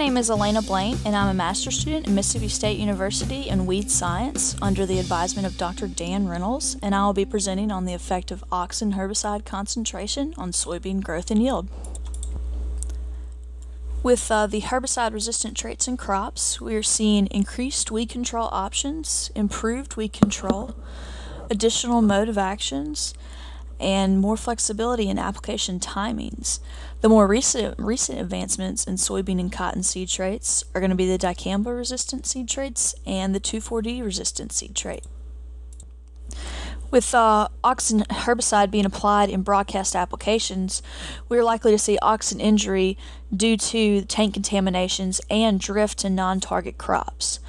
name is Elena Blaine, and I'm a master's student at Mississippi State University in weed science under the advisement of Dr. Dan Reynolds, and I will be presenting on the effect of auxin herbicide concentration on soybean growth and yield. With the herbicide-resistant traits in crops, we are seeing increased weed control options, improved weed control, additional mode of actions, and more flexibility in application timings. The more recent advancements in soybean and cotton seed traits are going to be the Dicamba resistant seed traits and the 2,4-D resistant seed trait. With auxin herbicide being applied in broadcast applications, we are likely to see auxin injury due to tank contaminations and drift to non-target crops.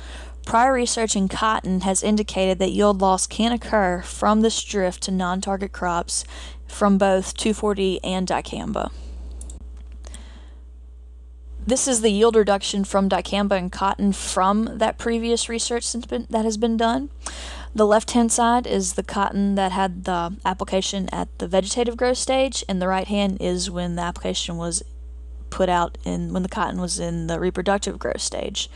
Prior research in cotton has indicated that yield loss can occur from this drift to non-target crops from both 2,4-D and Dicamba. This is the yield reduction from Dicamba and cotton from that previous research that has been done. The left-hand side is the cotton that had the application at the vegetative growth stage, and the right hand is when the application was put out when the cotton was in the reproductive growth stage.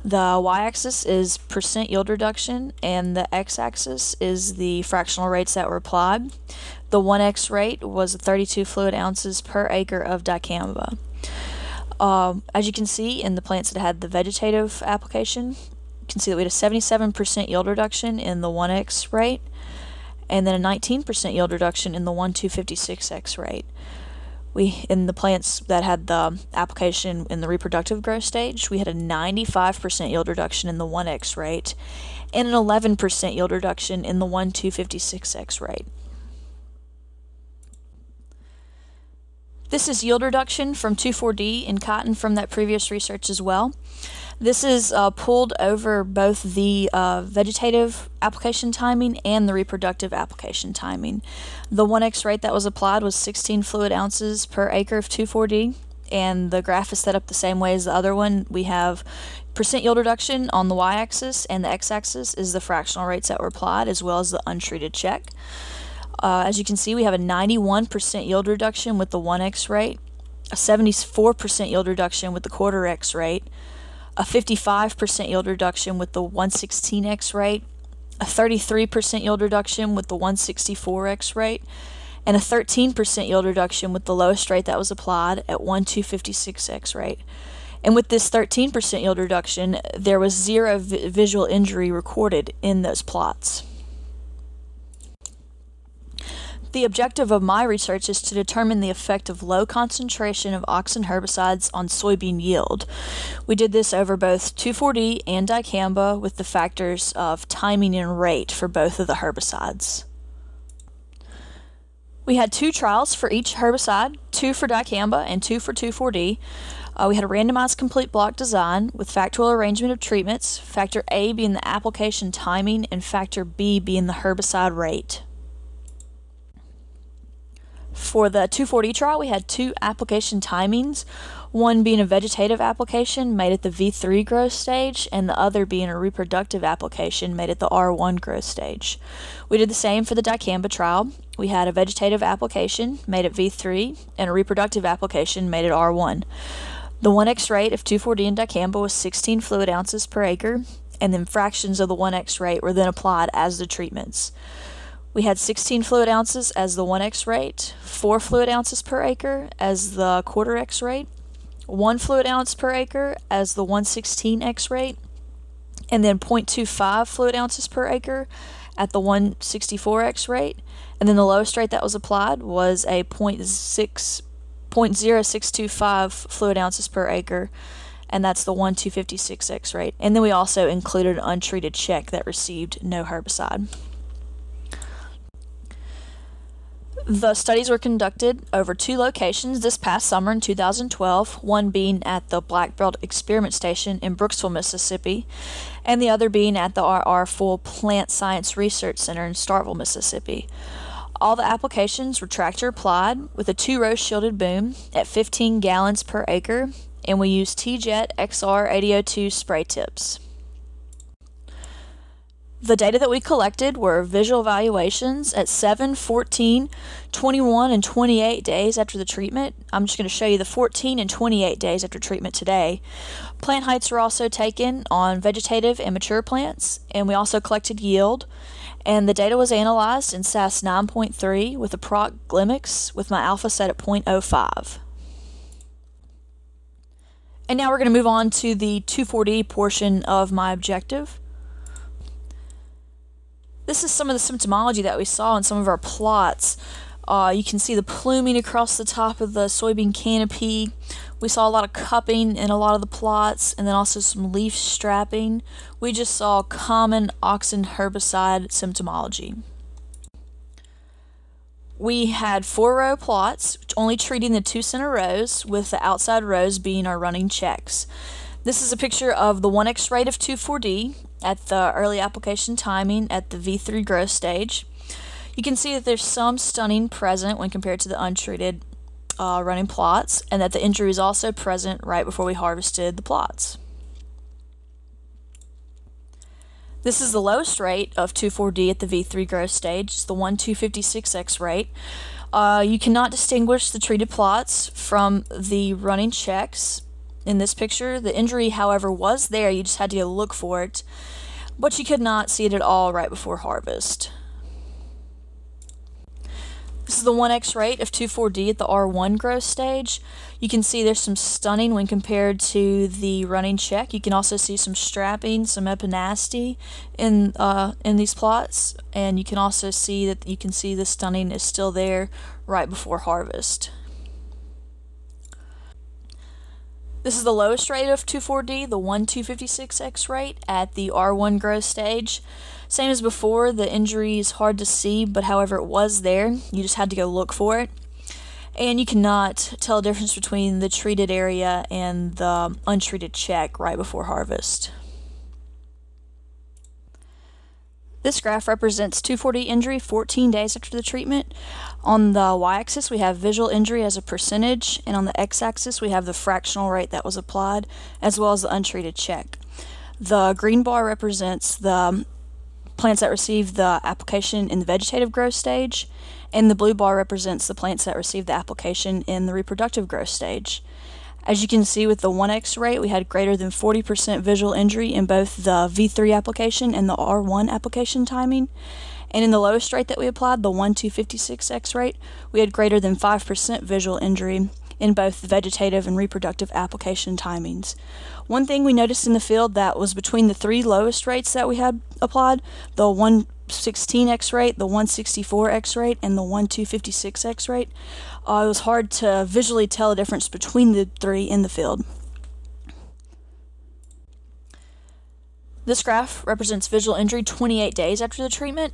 The y-axis is percent yield reduction, and the x-axis is the fractional rates that were applied. The 1x rate was 32 fluid ounces per acre of Dicamba. As you can see in the plants that had the vegetative application, you can see that we had a 77% yield reduction in the 1x rate, and then a 19% yield reduction in the 1,256x rate. In the plants that had the application in the reproductive growth stage, we had a 95% yield reduction in the 1x rate and an 11% yield reduction in the 1,256x rate. This is yield reduction from 2,4-D in cotton from that previous research as well. This is pulled over both the vegetative application timing and the reproductive application timing. The 1x rate that was applied was 16 fluid ounces per acre of 2,4-D, and the graph is set up the same way as the other one. We have percent yield reduction on the y-axis, and the x-axis is the fractional rates that were applied as well as the untreated check. As you can see, we have a 91% yield reduction with the 1x rate, a 74% yield reduction with the quarter x rate, a 55% yield reduction with the 116x rate, a 33% yield reduction with the 164x rate, and a 13% yield reduction with the lowest rate that was applied at 1,256x rate. And with this 13% yield reduction, there was zero visual injury recorded in those plots. The objective of my research is to determine the effect of low concentration of auxin herbicides on soybean yield. We did this over both 2,4-D and Dicamba with the factors of timing and rate for both of the herbicides. We had 2 trials for each herbicide, 2 for Dicamba and 2 for 2,4-D. We had a randomized complete block design with factorial arrangement of treatments, factor A being the application timing and factor B being the herbicide rate. For the 2,4-D trial, we had 2 application timings, one being a vegetative application made at the V3 growth stage, and the other being a reproductive application made at the R1 growth stage. We did the same for the Dicamba trial. We had a vegetative application made at V3 and a reproductive application made at R1. The 1x rate of 2,4-D and Dicamba was 16 fluid ounces per acre, and then fractions of the 1x rate were then applied as the treatments. We had 16 fluid ounces as the 1x rate, 4 fluid ounces per acre as the quarter x rate, 1 fluid ounce per acre as the 116x rate, and then 0.25 fluid ounces per acre at the 164x rate, and then the lowest rate that was applied was a 0.0625 fluid ounces per acre, and that's the 1,256x rate. And then we also included an untreated check that received no herbicide. The studies were conducted over 2 locations this past summer in 2012, one being at the Black Belt Experiment Station in Brooksville, Mississippi, and the other being at the RR Full Plant Science Research Center in Starkville, Mississippi. All the applications were tractor applied with a 2-row shielded boom at 15 gallons per acre, and we used T-Jet XR 8002 spray tips. The data that we collected were visual evaluations at 7, 14, 21, and 28 days after the treatment. I'm just going to show you the 14 and 28 days after treatment today. Plant heights were also taken on vegetative and mature plants, and we also collected yield. And the data was analyzed in SAS 9.3 with a proc glymics with my alpha set at 0.05. And now we're going to move on to the 2,4-D portion of my objective. This is some of the symptomology that we saw in some of our plots. You can see the pluming across the top of the soybean canopy. We saw a lot of cupping in a lot of the plots, and then also some leaf strapping. We just saw common oxen herbicide symptomology. We had 4-row plots, only treating the 2 center rows, with the outside rows being our running checks. This is a picture of the 1x rate of 2,4-D at the early application timing at the V3 growth stage. You can see that there's some stunning present when compared to the untreated running plots, and that the injury is also present right before we harvested the plots. This is the lowest rate of 2,4-D at the V3 growth stage. It's the 1,256x rate. You cannot distinguish the treated plots from the running checks in this picture. The injury, however, was there. You just had to go look for it, but you could not see it at all right before harvest. This is the 1x rate of 2,4-D at the R1 growth stage. You can see there's some stunning when compared to the running check. You can also see some strapping, some epinasty in these plots, and you can also see that the stunning is still there right before harvest. This is the lowest rate of 2,4-D, the 1,256x rate at the R1 growth stage. Same as before, the injury is hard to see, but however it was there. You just had to go look for it. And you cannot tell the difference between the treated area and the untreated check right before harvest. This graph represents 2,4-D injury 14 days after the treatment. On the y-axis we have visual injury as a percentage, and on the x-axis we have the fractional rate that was applied, as well as the untreated check. The green bar represents the plants that received the application in the vegetative growth stage, and the blue bar represents the plants that received the application in the reproductive growth stage. As you can see with the 1x rate, we had greater than 40% visual injury in both the V3 application and the R1 application timing. And in the lowest rate that we applied, the 1,256x rate, we had greater than 5% visual injury in both the vegetative and reproductive application timings. One thing we noticed in the field that was between the 3 lowest rates that we had applied, the 116x rate, the 164x rate, and the 1,256x rate, it was hard to visually tell the difference between the 3 in the field. This graph represents visual injury 28 days after the treatment.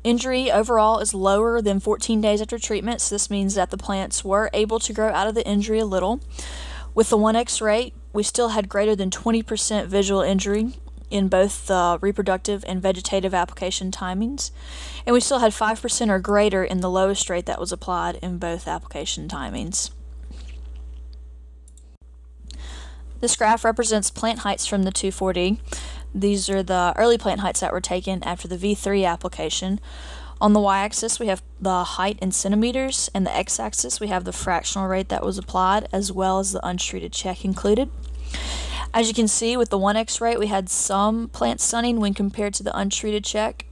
Injury overall is lower than 14 days after treatment, so this means that the plants were able to grow out of the injury a little. With the 1x rate, we still had greater than 20% visual injury in both the reproductive and vegetative application timings, and we still had 5% or greater in the lowest rate that was applied in both application timings. This graph represents plant heights from the 2,4-D. These are the early plant heights that were taken after the V3 application. On the y-axis we have the height in centimeters, and the x-axis we have the fractional rate that was applied, as well as the untreated check included. As you can see, with the 1x rate we had some plant stunning when compared to the untreated check.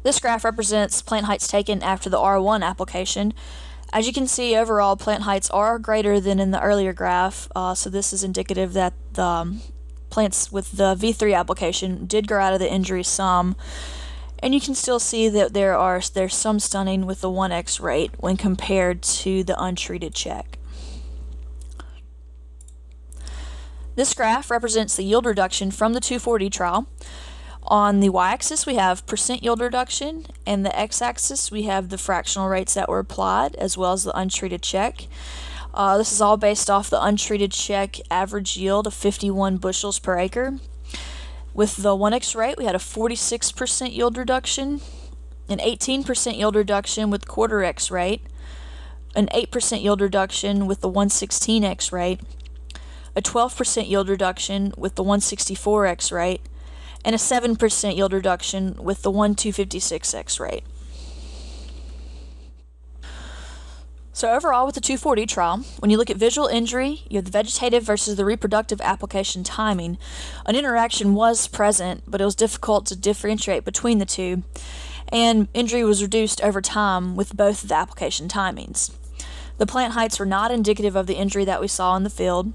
This graph represents plant heights taken after the R1 application. As you can see, overall plant heights are greater than in the earlier graph, so this is indicative that the plants with the V3 application did grow out of the injury some, and you can still see that there's some stunning with the 1x rate when compared to the untreated check. This graph represents the yield reduction from the 2,4-D trial. On the y-axis we have percent yield reduction, and the x-axis we have the fractional rates that were applied, as well as the untreated check. This is all based off the untreated check average yield of 51 bushels per acre. With the 1x rate we had a 46% yield reduction, an 18% yield reduction with the quarter x rate, an 8% yield reduction with the 116x rate, a 12% yield reduction with the 164X rate, and a 7% yield reduction with the 1256X rate. So overall, with the 2,4-D trial, when you look at visual injury, you have the vegetative versus the reproductive application timing. An interaction was present, but it was difficult to differentiate between the two, and injury was reduced over time with both of the application timings. The plant heights were not indicative of the injury that we saw in the field,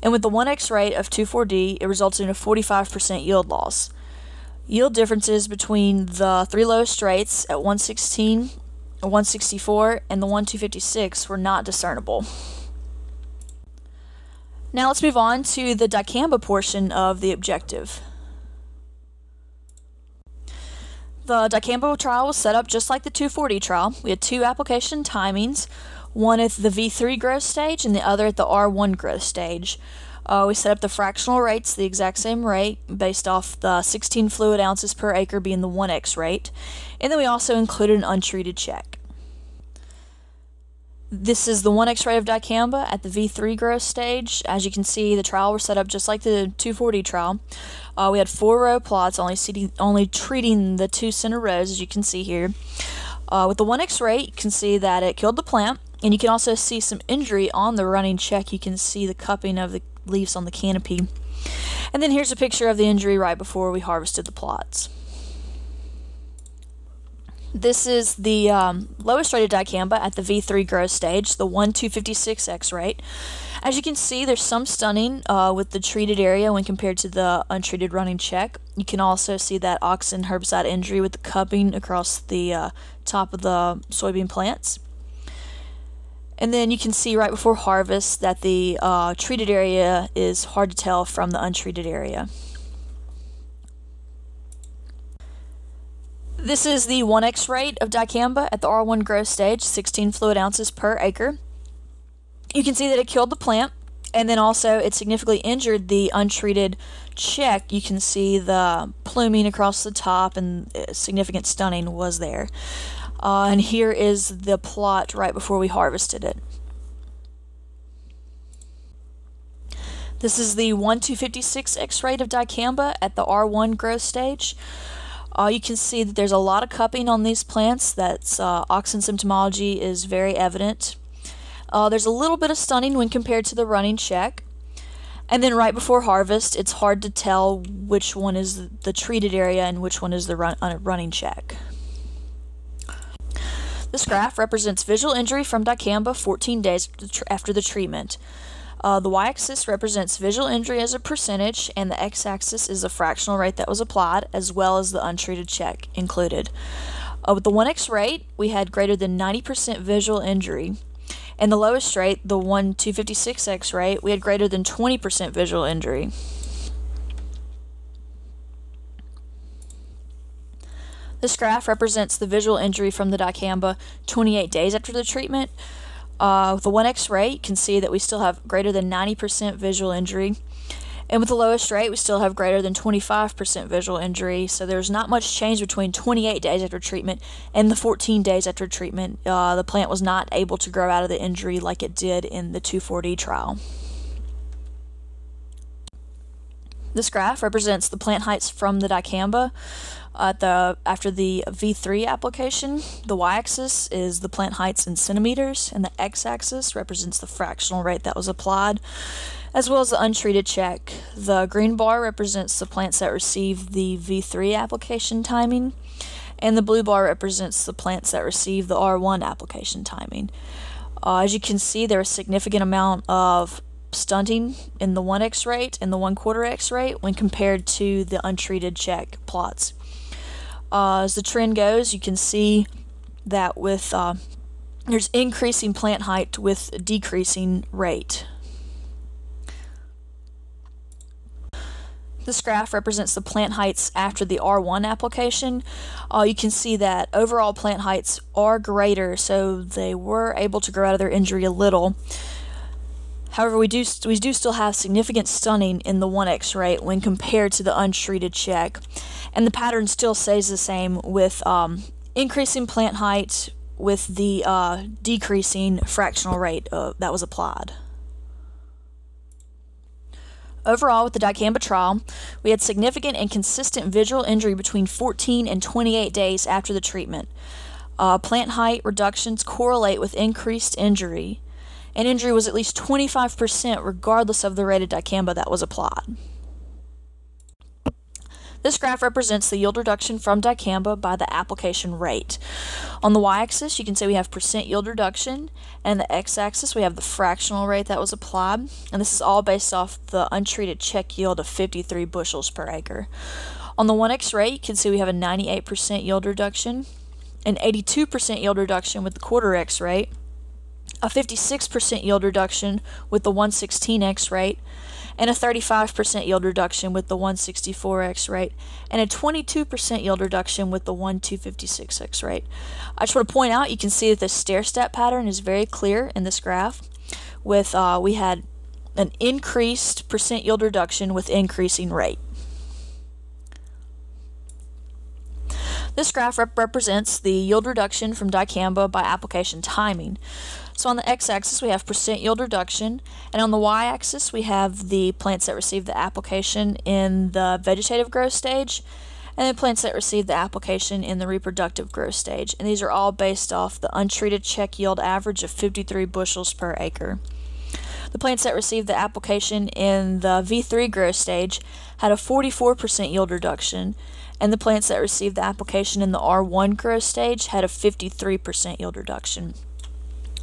and with the 1X rate of 2,4-D, it resulted in a 45% yield loss. Yield differences between the three lowest rates at 116, 164, and the 1256 were not discernible. Now let's move on to the Dicamba portion of the objective. The Dicamba trial was set up just like the 2,4-D trial. We had two application timings, one at the V3 growth stage and the other at the R1 growth stage. We set up the fractional rates the exact same rate based off the 16 fluid ounces per acre being the 1X rate, and then we also included an untreated check. This is the 1X rate of Dicamba at the V3 growth stage. As you can see, the trial was set up just like the 2,4-D trial. We had 4-row plots, only treating the 2 center rows, as you can see here. With the 1X rate, you can see that it killed the plant, and you can also see some injury on the running check. You can see the cupping of the leaves on the canopy. And then here's a picture of the injury right before we harvested the plots. This is the lowest rate of Dicamba at the V3 growth stage, the 1256X rate. As you can see, there's some stunning with the treated area when compared to the untreated running check. You can also see that auxin herbicide injury with the cupping across the top of the soybean plants. And then you can see right before harvest that the treated area is hard to tell from the untreated area. This is the 1X rate of Dicamba at the R1 growth stage, 16 fluid ounces per acre. You can see that it killed the plant, and then also it significantly injured the untreated check. You can see the pluming across the top, and significant stunning was there. And here is the plot right before we harvested it. This is the 1256X rate of Dicamba at the R1 growth stage. You can see that there's a lot of cupping on these plants. That's auxin symptomology is very evident. There's a little bit of stunning when compared to the running check. And then right before harvest, it's hard to tell which one is the treated area and which one is the running check. This graph represents visual injury from Dicamba 14 days after the treatment. The y-axis represents visual injury as a percentage, and the x-axis is the fractional rate that was applied, as well as the untreated check included. With the 1X rate, we had greater than 90% visual injury. And the lowest rate, the 1256X rate, we had greater than 20% visual injury. This graph represents the visual injury from the Dicamba 28 days after the treatment. With the 1X rate, you can see that we still have greater than 90% visual injury. And with the lowest rate, we still have greater than 25% visual injury. So there's not much change between 28 days after treatment and the 14 days after treatment. The plant was not able to grow out of the injury like it did in the 2,4-D trial. This graph represents the plant heights from the Dicamba after the V3 application. The y-axis is the plant heights in centimeters, and the x-axis represents the fractional rate that was applied, as well as the untreated check. The green bar represents the plants that received the V3 application timing, and the blue bar represents the plants that received the R1 application timing. As you can see, there is a significant amount of stunting in the 1X rate and the 1/4 X rate when compared to the untreated check plots. As the trend goes, you can see that with there's increasing plant height with decreasing rate. This graph represents the plant heights after the R1 application. You can see that overall plant heights are greater, so they were able to grow out of their injury a little. However, we do still have significant stunning in the 1X rate when compared to the untreated check, and the pattern still stays the same with increasing plant height with the decreasing fractional rate that was applied. Overall, with the Dicamba trial, we had significant and consistent visual injury between 14 and 28 days after the treatment. Plant height reductions correlate with increased injury, and injury was at least 25% regardless of the rate of Dicamba that was applied. This graph represents the yield reduction from Dicamba by the application rate. On the y-axis, you can see we have percent yield reduction, and the x-axis, we have the fractional rate that was applied, and this is all based off the untreated check yield of 53 bushels per acre. On the 1x rate, you can see we have a 98% yield reduction, an 82% yield reduction with the quarter x rate, a 56% yield reduction with the 1/16x rate, and a 35% yield reduction with the 1/64x rate, and a 22% yield reduction with the 1/256x rate. I just want to point out, you can see that the stair-step pattern is very clear in this graph. With we had an increased percent yield reduction with increasing rate. This graph represents the yield reduction from Dicamba by application timing. So on the x-axis we have percent yield reduction, and on the y-axis we have the plants that received the application in the vegetative growth stage, and the plants that received the application in the reproductive growth stage. And these are all based off the untreated check yield average of 53 bushels per acre. The plants that received the application in the V3 growth stage had a 44% yield reduction, and the plants that received the application in the R1 growth stage had a 53% yield reduction.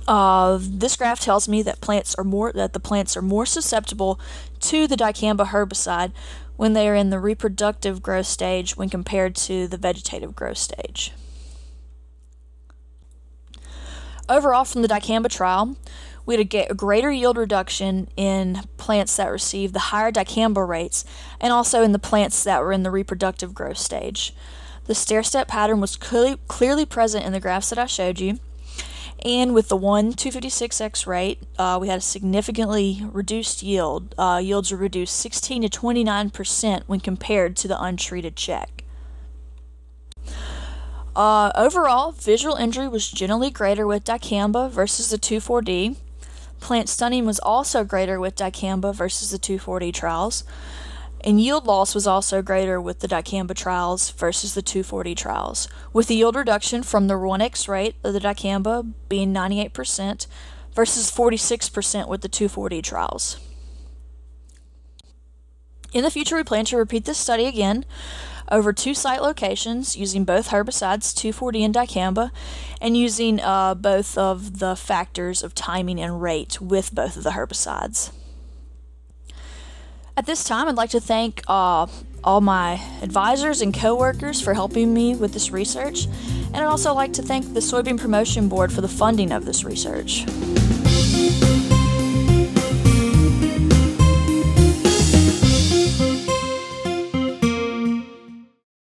This graph tells me that the plants are more susceptible to the Dicamba herbicide when they are in the reproductive growth stage when compared to the vegetative growth stage. Overall, from the Dicamba trial, we had a greater yield reduction in plants that received the higher Dicamba rates, and also in the plants that were in the reproductive growth stage. The stair-step pattern was clearly present in the graphs that I showed you. And with the 1/256x rate, we had a significantly reduced yield. Yields were reduced 16 to 29% when compared to the untreated check. Overall, visual injury was generally greater with Dicamba versus the 2,4-D. Plant stunning was also greater with Dicamba versus the 2,4-D trials. And yield loss was also greater with the Dicamba trials versus the 2,4-D trials, with the yield reduction from the 1x rate of the Dicamba being 98% versus 46% with the 2,4-D trials. In the future, we plan to repeat this study again over 2 site locations using both herbicides, 2,4-D and Dicamba, and using both of the factors of timing and rate with both of the herbicides. At this time, I'd like to thank all my advisors and co-workers for helping me with this research, and I'd also like to thank the Soybean Promotion Board for the funding of this research.